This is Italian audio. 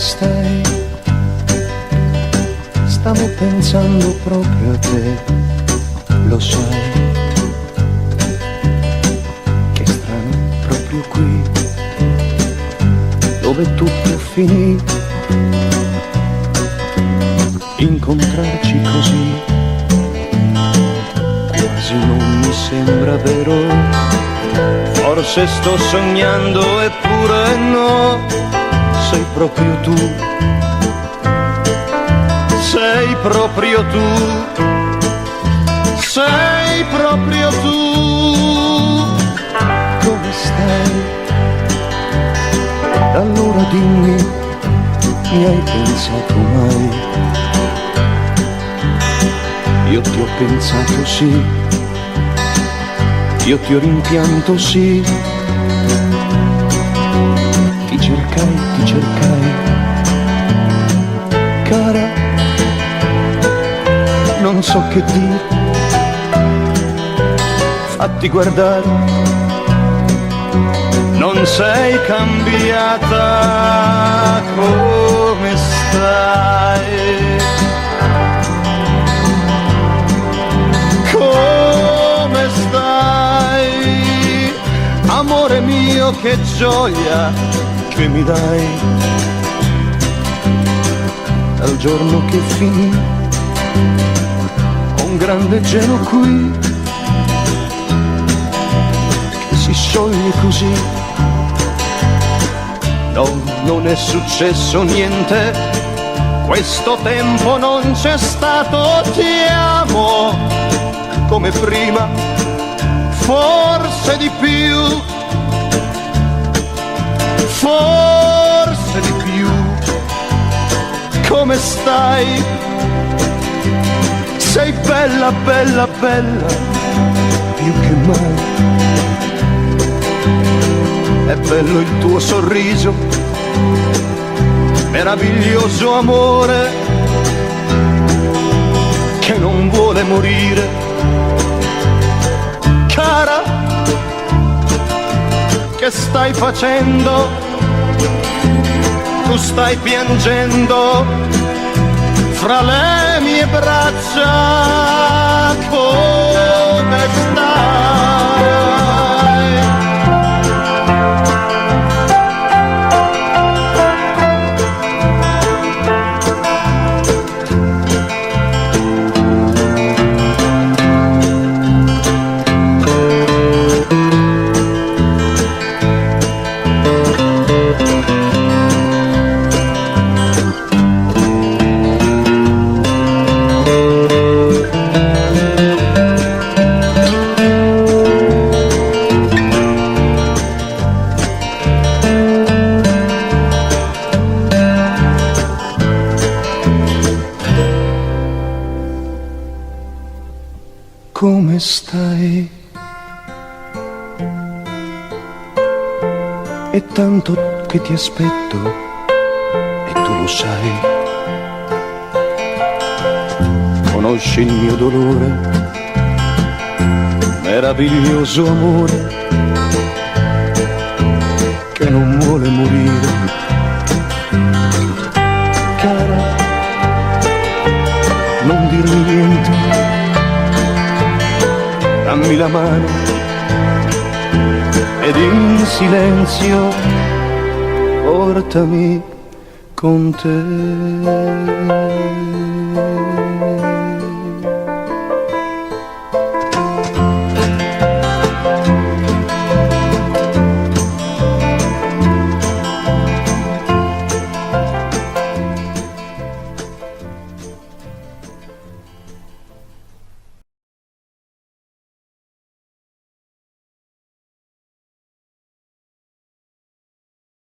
stai? Stavo pensando proprio a te, lo sai. Che strano, proprio qui, dove tutto finì, incontrarci così, quasi non mi sembra vero. Forse sto sognando eppure no, sei proprio tu, sei proprio tu, sei proprio tu. Come stai? Allora dimmi, mi hai pensato mai? Io ti ho pensato sì, io ti ho rimpianto sì. Ti cercai, cara, non so che dire. Fatti guardare, non sei cambiata. Come stai? Come stai? Amore mio, che gioia che mi dai. Dal giorno che finì un grande gelo qui, che si scioglie così. No, non è successo niente, questo tempo non c'è stato. Ti amo come prima, forse di più, forse di più. Come stai? Sei bella, bella, bella, più che mai. È bello il tuo sorriso, meraviglioso amore che non vuole morire. Cara, che stai facendo? Tu stai piangendo fra le mie braccia. Come stai? Come stai? È tanto che ti aspetto e tu lo sai. Conosci il mio dolore, meraviglioso amore che non vuole morire. Cara, non dirmi niente, dammi la mano ed in silenzio portami con te.